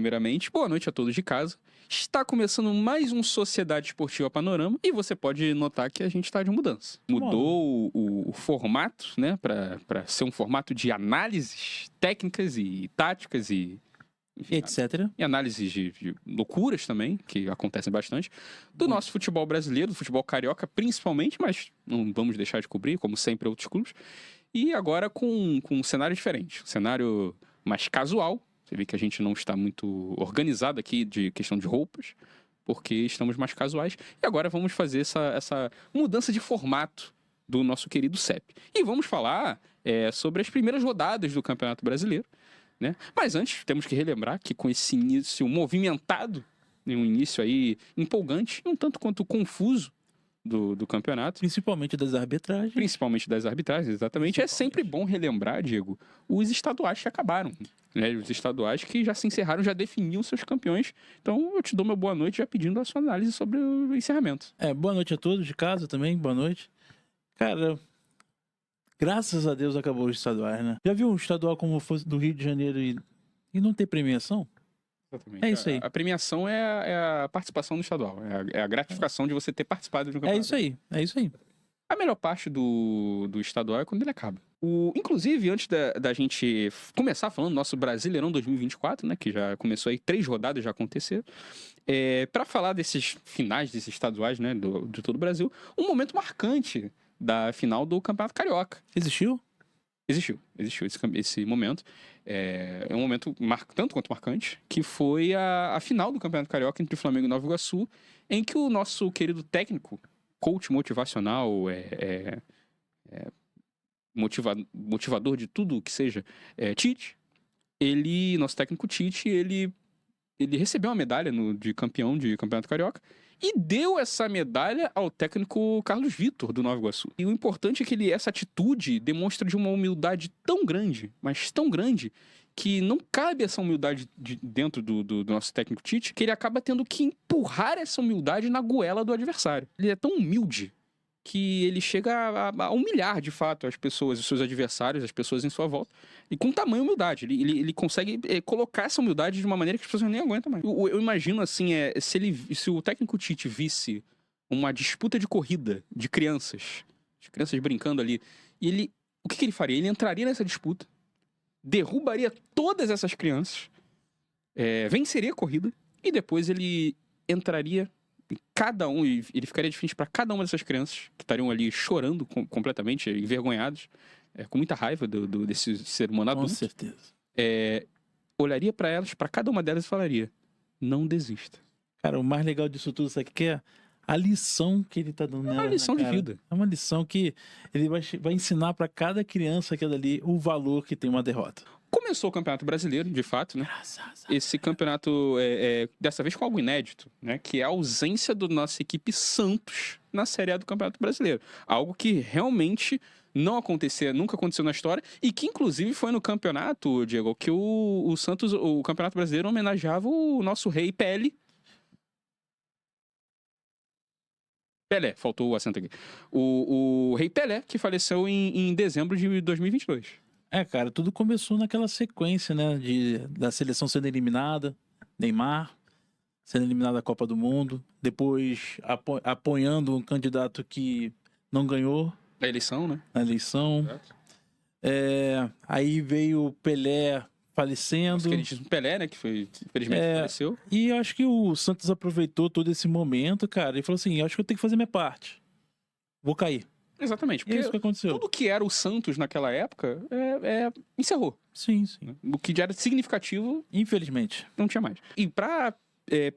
primeiramente, boa noite a todos de casa. Está começando mais um Sociedade Esportiva Panorama e você pode notar que a gente está de mudança. Mudou o formato, né, para ser um formato de análises técnicas e táticas e enfim, etc. E análises de loucuras também, que acontecem bastante, do nosso futebol brasileiro, do futebol carioca principalmente, mas não vamos deixar de cobrir, como sempre, outros clubes. E agora com um cenário diferente, um cenário mais casual. Você vê que a gente não está muito organizado aqui de questão de roupas, porque estamos mais casuais. E agora vamos fazer essa mudança de formato do nosso querido CEP. E vamos falar sobre as primeiras rodadas do Campeonato Brasileiro, né? Mas antes, temos que relembrar que com esse início movimentado, um início aí empolgante, um tanto quanto confuso do campeonato. Principalmente das arbitragens. Principalmente das arbitragens, exatamente. É sempre bom relembrar, Diego, os estaduais que acabaram. Né? Os estaduais que já se encerraram, já definiam seus campeões. Então eu te dou uma boa noite já pedindo a sua análise sobre o encerramento. Boa noite a todos de casa também, boa noite. Cara, graças a Deus acabou os estaduais, né? Já viu um estadual como fosse do Rio de Janeiro e não ter premiação? Exatamente. É isso aí. A premiação é a participação no estadual. É a gratificação de você ter participado de um campeonato. É isso aí. A melhor parte do estadual é quando ele acaba. Inclusive, antes da gente começar falando do nosso Brasileirão 2024, né, que já começou aí, 3 rodadas já aconteceram, para falar desses finais, desses estaduais, né, de todo o Brasil, um momento marcante da final do Campeonato Carioca. Existiu Esse momento. É um momento tanto quanto marcante, que foi a final do Campeonato Carioca entre o Flamengo e Nova Iguaçu, em que o nosso querido técnico, coach motivacional, motivador de tudo que seja, Tite, nosso técnico Tite, ele recebeu uma medalha de campeão de Campeonato Carioca e deu essa medalha ao técnico Carlos Vitor, do Nova Iguaçu. E o importante é que essa atitude demonstra de uma humildade tão grande, mas tão grande, que não cabe essa humildade dentro do nosso técnico Tite, que ele acaba tendo que empurrar essa humildade na goela do adversário. Ele é tão humilde que ele chega a humilhar, de fato, as pessoas, os seus adversários, as pessoas em sua volta, e com tamanha humildade. Ele consegue colocar essa humildade de uma maneira que as pessoas nem aguentam mais. Eu imagino, assim, se o técnico Tite visse uma disputa de corrida de crianças, as crianças brincando ali, e o que ele faria? Ele entraria nessa disputa, derrubaria todas essas crianças, venceria a corrida, e depois ele entraria ele ficaria de frente para cada uma dessas crianças que estariam ali chorando completamente, envergonhados, com muita raiva desse ser humano adulto. Com certeza. Olharia para elas, para cada uma delas e falaria: não desista. Cara, o mais legal disso tudo, sabe o que é? A lição que ele tá dando nela. É uma lição de vida. É uma lição que ele vai ensinar para cada criança que é dali o valor que tem uma derrota. Começou o Campeonato Brasileiro, de fato, né? Esse campeonato, dessa vez com algo inédito, né? Que é a ausência da nossa equipe Santos na Série A do Campeonato Brasileiro. Algo que realmente não acontecia, nunca aconteceu na história, e que inclusive foi no campeonato, Diego, que o Santos, o Campeonato Brasileiro, homenageava o nosso rei Pelé, faltou o acento aqui. O rei Pelé, que faleceu em dezembro de 2022. Cara, tudo começou naquela sequência, né, da seleção sendo eliminada, Neymar sendo eliminado da Copa do Mundo, depois apoiando um candidato que não ganhou Na eleição, né? na eleição. Aí veio o Pelé falecendo. Nosso queridíssimo Pelé, né, que infelizmente faleceu. E eu acho que o Santos aproveitou todo esse momento, cara, e falou assim, acho que eu tenho que fazer minha parte. Vou cair. Exatamente, porque é isso que aconteceu. Tudo que era o Santos naquela época encerrou. Sim. O que já era significativo, Infelizmente. não tinha mais. E pra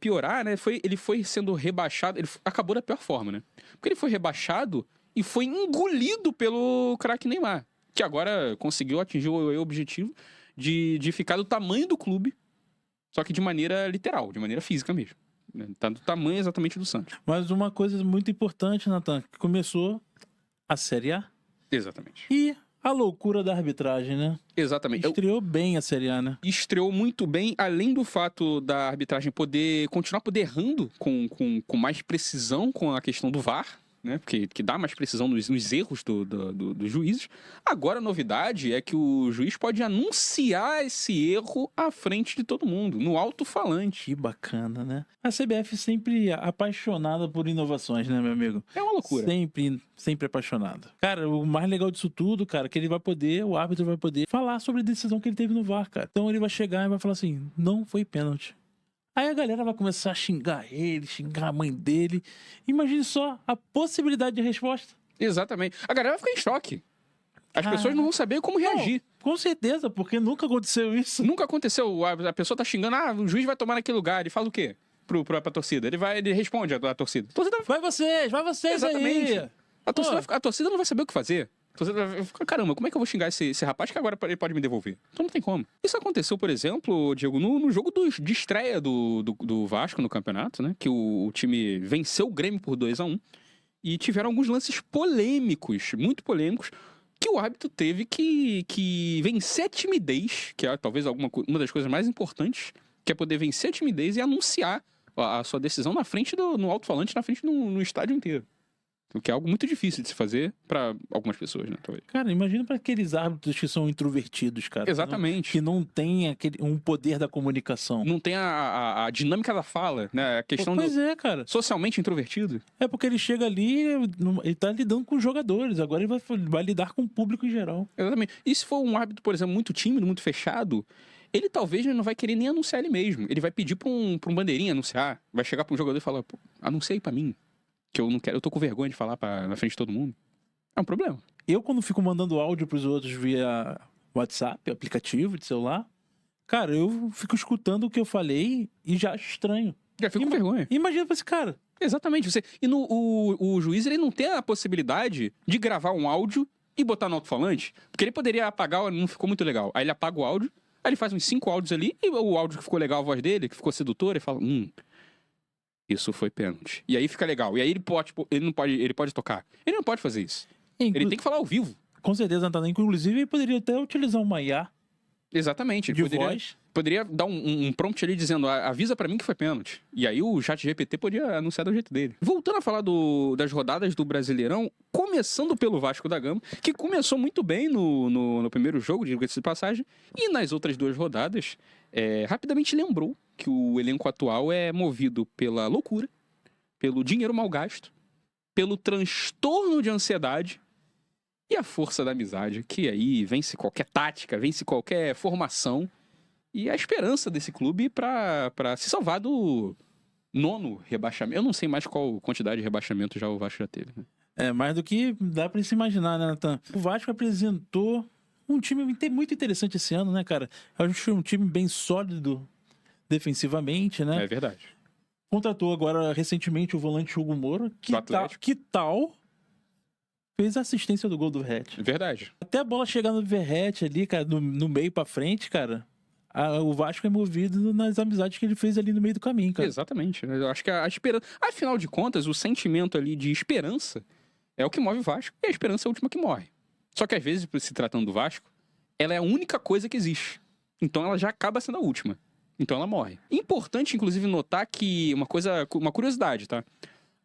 piorar, né, ele foi sendo rebaixado, ele acabou da pior forma, né? Porque ele foi rebaixado e foi engolido pelo craque Neymar, que agora conseguiu atingir o objetivo de ficar do tamanho do clube, só que de maneira literal, de maneira física mesmo. Tá do tamanho exatamente do Santos. Mas uma coisa muito importante, Nathan, que começou a Série A. Exatamente. E a loucura da arbitragem, né? Exatamente. Estreou bem a Série A, né? Estreou muito bem, além do fato da arbitragem continuar errando com mais precisão com a questão do VAR, né? Porque que dá mais precisão nos erros dos juízes. Agora a novidade é que o juiz pode anunciar esse erro à frente de todo mundo, no alto-falante. Que bacana, né? A CBF sempre apaixonada por inovações, né, meu amigo? É uma loucura. Sempre apaixonada. Cara, o mais legal disso tudo, cara, é que o árbitro vai poder falar sobre a decisão que ele teve no VAR, cara. Então ele vai chegar e vai falar assim, não foi pênalti. Aí a galera vai começar a xingar ele, xingar a mãe dele. Imagine só a possibilidade de resposta. Exatamente. A galera vai ficar em choque. As pessoas não vão saber como reagir. Com certeza, porque nunca aconteceu isso. Nunca aconteceu. A pessoa tá xingando, o juiz vai tomar naquele lugar. Ele fala o quê pra torcida? Ele responde à torcida. A torcida vai vocês Exatamente. aí. A torcida não vai saber o que fazer. A torcida vai ficar, caramba, como é que eu vou xingar esse rapaz que agora ele pode me devolver? Então não tem como. Isso aconteceu, por exemplo, Diego, no jogo de estreia do Vasco no campeonato, né? Que o time venceu o Grêmio por 2-1 e tiveram alguns lances polêmicos, muito polêmicos, que o árbitro teve que vencer a timidez, que é talvez uma das coisas mais importantes, que é poder vencer a timidez e anunciar a sua decisão no alto-falante, na frente no estádio inteiro. O que é algo muito difícil de se fazer pra algumas pessoas, né? Talvez. Cara, imagina pra aqueles árbitros que são introvertidos, cara. Exatamente. Que não tem um poder da comunicação. Não tem a dinâmica da fala, né? A questão cara. Socialmente introvertido. É porque ele chega ali, ele tá lidando com os jogadores, agora ele vai lidar com o público em geral. Exatamente. E se for um árbitro, por exemplo, muito tímido, muito fechado, ele talvez não vai querer nem anunciar ele mesmo. Ele vai pedir pra um bandeirinha anunciar. Vai chegar pra um jogador e falar, pô, anuncia aí pra mim. Que eu não quero, eu tô com vergonha de falar na frente de todo mundo. É um problema. Eu, quando fico mandando áudio pros outros via WhatsApp, aplicativo de celular, cara, eu fico escutando o que eu falei e já acho estranho. Já fico com vergonha. Imagina pra esse cara. Exatamente. O juiz, ele não tem a possibilidade de gravar um áudio e botar no alto-falante, porque ele poderia apagar, não ficou muito legal. Aí ele apaga o áudio, aí ele faz uns 5 áudios ali, e o áudio que ficou legal, a voz dele, que ficou sedutora, ele fala, isso foi pênalti. E aí fica legal. E aí ele pode tocar. Ele não pode fazer isso. Ele tem que falar ao vivo. Com certeza, Antônio. Inclusive, ele poderia até utilizar uma IA. Exatamente. De voz. Poderia dar um prompt ali dizendo, avisa pra mim que foi pênalti. E aí o ChatGPT podia anunciar do jeito dele. Voltando a falar das rodadas do Brasileirão, começando pelo Vasco da Gama, que começou muito bem no primeiro jogo, diga-se de passagem, e nas outras 2 rodadas, rapidamente lembrou que o elenco atual é movido pela loucura, pelo dinheiro mal gasto, pelo transtorno de ansiedade e a força da amizade, que aí vence qualquer tática, vence qualquer formação e a esperança desse clube para se salvar do 9º rebaixamento. Eu não sei mais qual quantidade de rebaixamento já o Vasco já teve. Né? É, mais do que dá pra se imaginar, né, Natan? O Vasco apresentou um time muito interessante esse ano, né, cara? Eu acho que foi um time bem sólido defensivamente, né? É verdade. Contratou agora recentemente o volante Hugo Moura. Que tal fez a assistência do gol do Verratti? Verdade. Até a bola chegar no Verratti ali, cara, no meio pra frente, cara, o Vasco é movido nas amizades que ele fez ali no meio do caminho, cara. Exatamente. Eu acho que a esperança... Afinal de contas, o sentimento ali de esperança é o que move o Vasco e a esperança é a última que morre. Só que às vezes, se tratando do Vasco, ela é a única coisa que existe. Então ela já acaba sendo a última. Então ela morre. Importante, inclusive, notar que uma curiosidade, tá?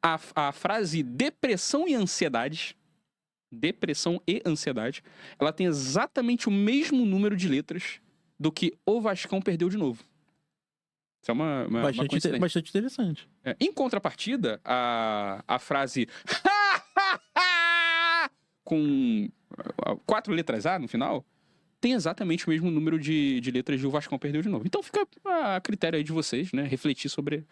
A frase depressão e ansiedade, ela tem exatamente o mesmo número de letras do que o Vascão perdeu de novo. Isso é uma coincidência. Bastante interessante. Em contrapartida, a frase com 4 letras A no final tem exatamente o mesmo número de letras de o Vascão perdeu de novo. Então fica a critério aí de vocês, né? Refletir sobre...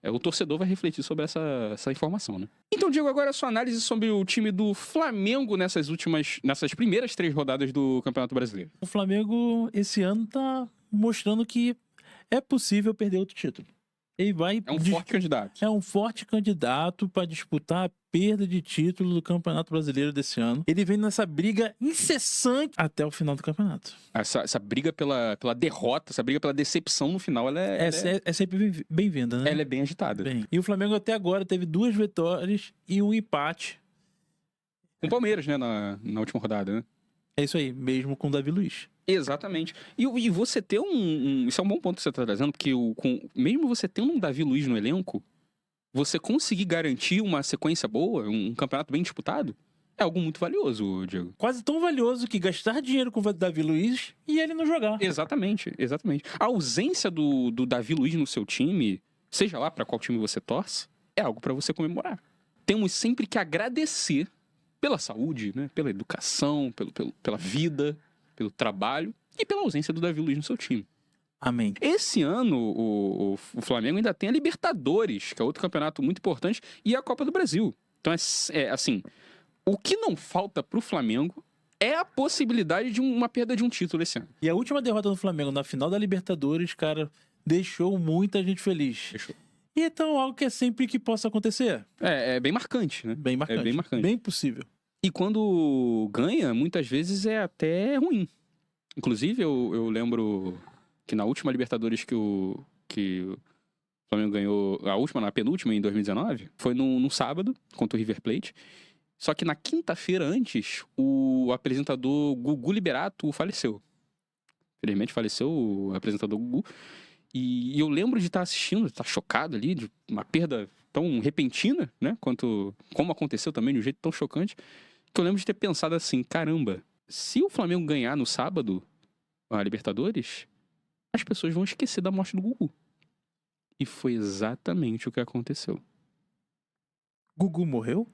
o torcedor vai refletir sobre essa informação, né? Então, Diego, agora a sua análise sobre o time do Flamengo nessas primeiras 3 rodadas do Campeonato Brasileiro. O Flamengo, esse ano, tá mostrando que é possível perder outro título. Ele vai... É um forte candidato. É um forte candidato para disputar a perda de título do Campeonato Brasileiro desse ano. Ele vem nessa briga incessante até o final do campeonato. Essa briga pela derrota, essa briga pela decepção no final, ela é sempre bem-vinda, né? Ela é bem agitada. E o Flamengo até agora teve 2 vitórias e um empate. Com o Palmeiras, né? Na última rodada, né? É isso aí, mesmo com o Davi Luiz. Exatamente. E você ter isso é um bom ponto que você está trazendo, porque mesmo você tendo um Davi Luiz no elenco, você conseguir garantir uma sequência boa, um campeonato bem disputado, é algo muito valioso, Diego. Quase tão valioso que gastar dinheiro com o Davi Luiz e ele não jogar. Exatamente, exatamente. A ausência do Davi Luiz no seu time, seja lá para qual time você torce, é algo para você comemorar. Temos sempre que agradecer pela saúde, né? Pela educação, pela vida, pelo trabalho e pela ausência do Davi Luiz no seu time. Amém. Esse ano, o Flamengo ainda tem a Libertadores, que é outro campeonato muito importante, e a Copa do Brasil. Então, assim, o que não falta pro Flamengo é a possibilidade de uma perda de um título esse ano. E a última derrota do Flamengo na final da Libertadores, cara, deixou muita gente feliz. Fechou. E então, algo que é sempre que possa acontecer. É bem marcante, né? Bem marcante. É bem marcante. Bem possível. E quando ganha, muitas vezes é até ruim. Inclusive, eu lembro que na última Libertadores que o Flamengo ganhou, na penúltima, em 2019, foi num sábado, contra o River Plate. Só que na quinta-feira antes, o apresentador Gugu Liberato faleceu. Infelizmente faleceu o apresentador Gugu. E eu lembro de estar assistindo, estar chocado ali, de uma perda tão repentina, né? Como aconteceu também, de um jeito tão chocante, que eu lembro de ter pensado assim, caramba, se o Flamengo ganhar no sábado a Libertadores, as pessoas vão esquecer da morte do Gugu. E foi exatamente o que aconteceu. Gugu morreu?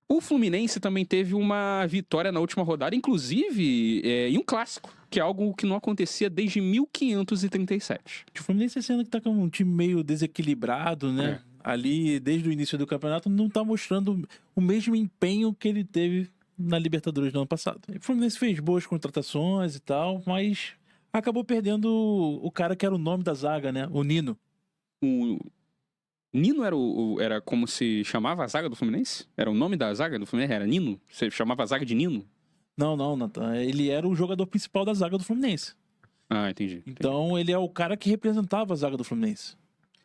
O Fluminense também teve uma vitória na última rodada, inclusive em um clássico, que é algo que não acontecia desde 1537. O Fluminense esse ano que tá com um time meio desequilibrado, né? Ali, desde o início do campeonato, não tá mostrando o mesmo empenho que ele teve na Libertadores do ano passado. O Fluminense fez boas contratações e tal, mas acabou perdendo o cara que era o nome da zaga, né? O Nino. O Nino era como se chamava a zaga do Fluminense? Era o nome da zaga do Fluminense? Era Nino? Você chamava a zaga de Nino? Não, Nathan. Ele era o jogador principal da zaga do Fluminense. Ah, entendi. Então ele é o cara que representava a zaga do Fluminense.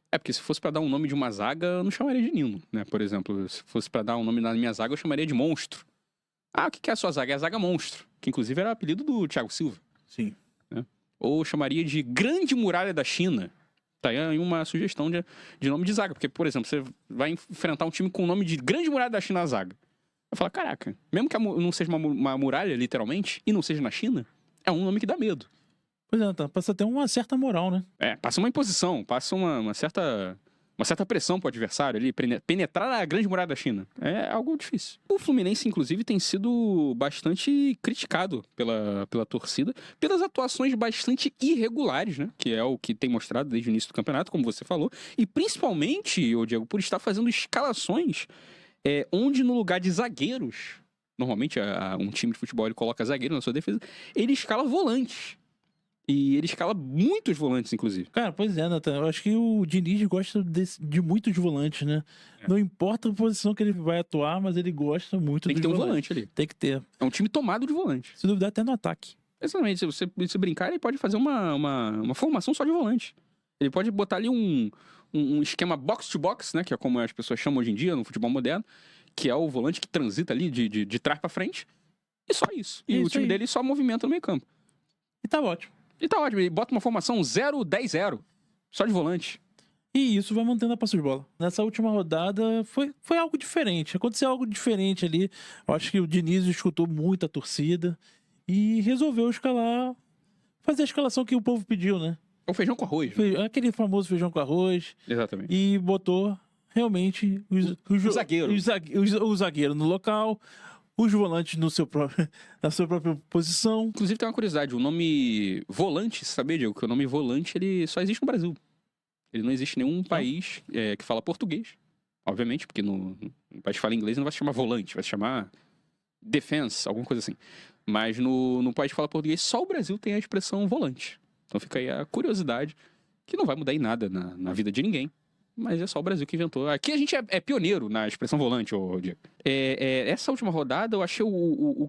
É, porque se fosse pra dar um nome de uma zaga, eu não chamaria de Nino, né? Por exemplo, se fosse pra dar um nome na minha zaga, eu chamaria de Monstro. Ah, o que é a sua zaga? É a zaga Monstro, que inclusive era o apelido do Thiago Silva. Sim. Né? Ou chamaria de Grande Muralha da China. Tá aí uma sugestão de nome de zaga. Porque, por exemplo, você vai enfrentar um time com o nome de Grande Muralha da China na zaga. Eu falo, caraca, mesmo que não seja uma muralha, literalmente, e não seja na China, é um nome que dá medo. Pois é, passa até uma certa moral, né? Passa uma imposição, passa uma certa pressão pro adversário ali, penetrar na Grande Muralha da China. É algo difícil. O Fluminense, inclusive, tem sido bastante criticado pela torcida, pelas atuações bastante irregulares, né? Que é o que tem mostrado desde o início do campeonato, como você falou. E principalmente, Diego, por estar fazendo escalações onde no lugar de zagueiros, normalmente um time de futebol ele coloca zagueiro na sua defesa, ele escala volantes. E ele escala muitos volantes, inclusive. Cara, pois é, Nathan. Eu acho que o Diniz gosta de muitos volantes, né? Não importa a posição que ele vai atuar, mas ele gosta muito Tem que ter um volante ali. Tem que ter. É um time tomado de volante. Se duvidar, até no ataque. Exatamente. Se você brincar, ele pode fazer uma formação só de volante. Ele pode botar ali um esquema box-to-box, né? Que é como as pessoas chamam hoje em dia no futebol moderno. Que é o volante que transita ali de trás pra frente. E só isso. E o time dele só movimenta no meio campo. E tá ótimo. Ele bota uma formação 0-10-0. Só de volante. E isso vai mantendo a posse de bola. Nessa última rodada foi algo diferente. Aconteceu algo diferente ali. Eu acho que o Diniz escutou muito a torcida e resolveu fazer a escalação que o povo pediu, né? É o feijão com arroz. Aquele famoso feijão com arroz. Exatamente. E botou realmente o zagueiro no local, os volantes na sua própria posição. Inclusive tem uma curiosidade, o nome volante, você sabia, Diego, que o nome volante ele só existe no Brasil. Ele não existe em nenhum país que fala português. Obviamente, porque no país que fala inglês não vai se chamar volante, vai se chamar defense, alguma coisa assim. Mas no país que fala português, só o Brasil tem a expressão volante. Então fica aí a curiosidade, que não vai mudar em nada na vida de ninguém. Mas é só o Brasil que inventou. Aqui a gente é pioneiro na expressão volante, Diego. Essa última rodada, eu achei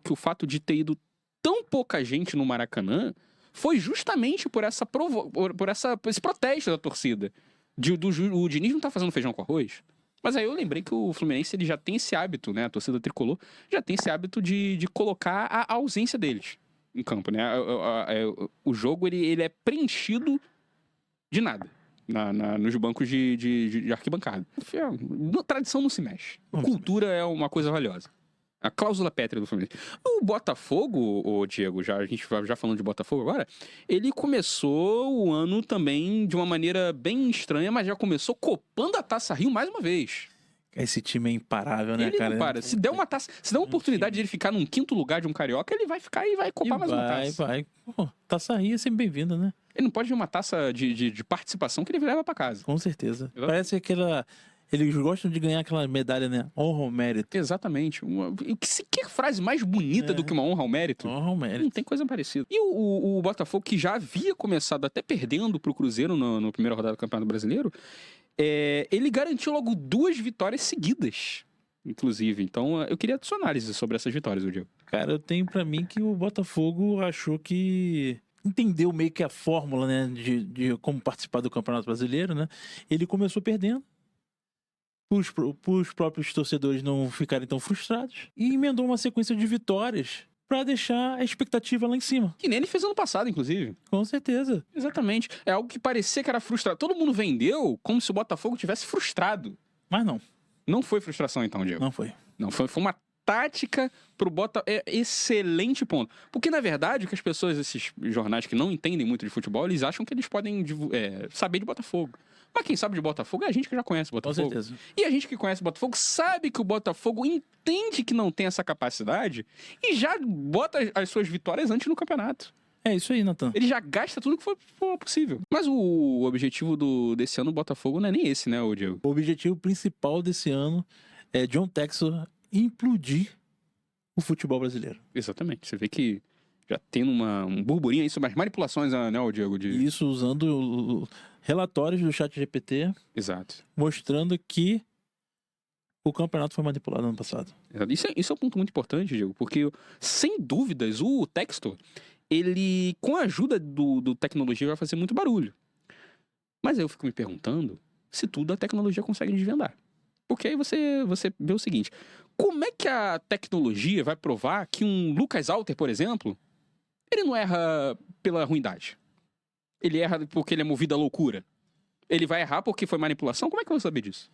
que o fato de ter ido tão pouca gente no Maracanã foi justamente por esse protesto da torcida. O Diniz não tá fazendo feijão com arroz. Mas aí eu lembrei que o Fluminense ele já tem esse hábito, né? A torcida tricolor já tem esse hábito de colocar a ausência deles em campo, né? O jogo ele é preenchido de nada. nos bancos de arquibancada. Tradição não se mexe. Cultura é uma coisa valiosa. A cláusula pétrea do Fluminense. O Botafogo, o Diego, a gente já falando de Botafogo agora, ele começou o ano também de uma maneira bem estranha, mas já começou copando a Taça Rio mais uma vez. Esse time é imparável, né, ele cara? Não para. Se der uma taça, se der uma oportunidade de ele ficar num 5º lugar de um carioca, ele vai ficar e vai copar mais uma taça. Vai. Pô, Taça Rio é sempre bem-vinda, né? Ele não pode ver uma taça de participação que ele leva pra casa. Com certeza. Parece aquela... Eles gostam de ganhar aquela medalha, né? Honra ao mérito. Exatamente. Que frase mais bonita do que uma honra ao mérito? Honra ao mérito. Não tem coisa parecida. E o Botafogo, que já havia começado até perdendo pro Cruzeiro no primeira rodada do Campeonato Brasileiro, ele garantiu logo 2 vitórias seguidas, inclusive. Então, eu queria a sua análise sobre essas vitórias, Diego. Cara, eu tenho pra mim que o Botafogo achou que... Entendeu meio que a fórmula, né? De como participar do Campeonato Brasileiro, né? Ele começou perdendo. Os próprios torcedores não ficarem tão frustrados. E emendou uma sequência de vitórias pra deixar a expectativa lá em cima. Que nem ele fez ano passado, inclusive. Com certeza. Exatamente. É algo que parecia que era frustrado. Todo mundo vendeu como se o Botafogo tivesse frustrado. Mas não. Não foi frustração, então, Diego? Não foi. Não, foi uma tática pro Botafogo. Excelente ponto. Porque, na verdade, o que as pessoas, esses jornais que não entendem muito de futebol, eles acham que eles podem saber de Botafogo. Mas quem sabe de Botafogo é a gente que já conhece o Botafogo. Com certeza. E a gente que conhece o Botafogo sabe que o Botafogo entende que não tem essa capacidade e já bota as suas vitórias antes no campeonato. É isso aí, Nathan. Ele já gasta tudo que for possível. Mas o objetivo desse ano do Botafogo não é nem esse, né, Diego? O objetivo principal desse ano é John Textor implodir o futebol brasileiro. Exatamente. Você vê que já tem um burburinho aí sobre as manipulações, né, Diego? Isso usando relatórios do ChatGPT. Exato. Mostrando que o campeonato foi manipulado no ano passado. Isso é um ponto muito importante, Diego, porque, sem dúvidas, o Textor, ele, com a ajuda do tecnologia, vai fazer muito barulho. Mas aí eu fico me perguntando se tudo a tecnologia consegue desvendar. Porque aí você vê o seguinte: como é que a tecnologia vai provar que um Lucas Alter, por exemplo, ele não erra pela ruindade? Ele erra porque ele é movido à loucura? Ele vai errar porque foi manipulação? Como é que eu vou saber disso?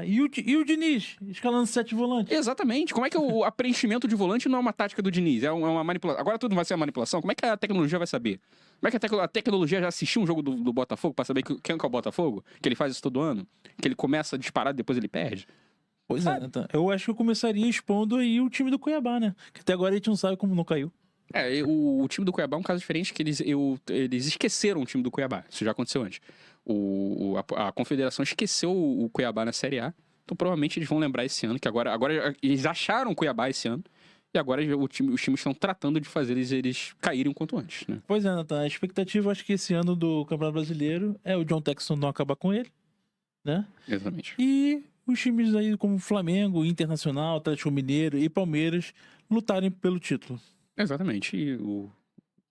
E o Diniz, escalando 7 volantes? Exatamente. Como é que o preenchimento de volante não é uma tática do Diniz? É uma manipulação. Agora tudo vai ser uma manipulação? Como é que a tecnologia vai saber? Como é que a tecnologia já assistiu um jogo do Botafogo pra saber quem é o Botafogo? Que ele faz isso todo ano? Que ele começa disparado e depois ele perde? Pois é, então, eu acho que eu começaria expondo aí o time do Cuiabá, né? Que até agora a gente não sabe como não caiu. O time do Cuiabá é um caso diferente, que eles esqueceram o time do Cuiabá. Isso já aconteceu antes. A Confederação esqueceu o Cuiabá na Série A. Então provavelmente eles vão lembrar esse ano, que agora eles acharam o Cuiabá esse ano. E agora os times estão tratando de fazer eles caírem o quanto antes, né? Pois é, Nathan. A expectativa, acho que esse ano do Campeonato Brasileiro é o John Textor não acabar com ele, né? Exatamente. E os times aí como Flamengo, Internacional, Atlético Mineiro e Palmeiras lutarem pelo título. Exatamente. E o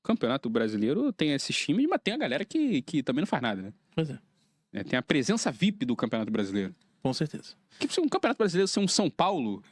Campeonato Brasileiro tem esses times, mas tem a galera que também não faz nada, né? Pois é. Tem a presença VIP do Campeonato Brasileiro. Com certeza. Que se um Campeonato Brasileiro ser um São Paulo,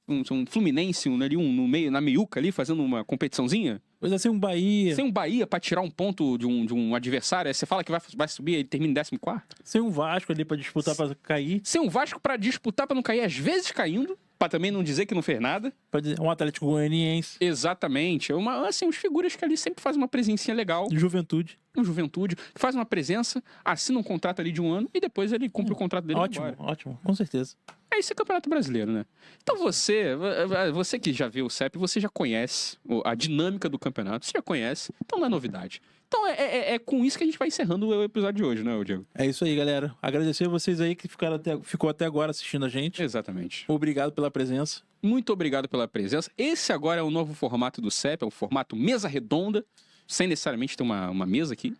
um Fluminense, no meio, na meiuca ali, fazendo uma competiçãozinha. Pois é, sem um Bahia. Sem um Bahia pra tirar um ponto de um adversário. Aí você fala que vai subir e termina em 14º. Sem um Vasco ali pra disputar pra cair. Sem um Vasco pra disputar pra não cair, às vezes caindo. Pra também não dizer que não fez nada. Um Atlético Goianiense. Exatamente. Os figuras que ali sempre fazem uma presencinha legal. Juventude. Um Juventude. Faz uma presença, assina um contrato ali de 1 ano e depois ele cumpre o contrato dele. Ótimo. Com certeza. Isso é Campeonato Brasileiro, né? Então você que já viu o CEP, você já conhece a dinâmica do campeonato. Você já conhece. Então não é novidade. Então é com isso que a gente vai encerrando o episódio de hoje, né, Diego? É isso aí, galera. Agradecer a vocês aí que ficou até agora assistindo a gente. Exatamente. Obrigado pela presença. Muito obrigado pela presença. Esse agora é o novo formato do CEP, é o formato mesa redonda, sem necessariamente ter uma mesa aqui.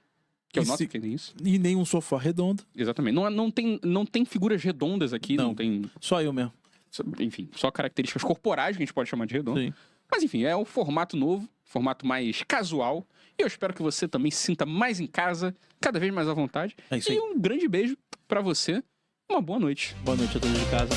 Que eu noto que tem isso. E nem um sofá redondo. Exatamente. Não tem figuras redondas aqui. Não tem. Só eu mesmo. Enfim, só características corporais que a gente pode chamar de redondo. Sim. Mas enfim, é o formato novo, formato mais casual. E eu espero que você também se sinta mais em casa, cada vez mais à vontade. É isso aí. E um grande beijo pra você. Uma boa noite. Boa noite a todos de casa.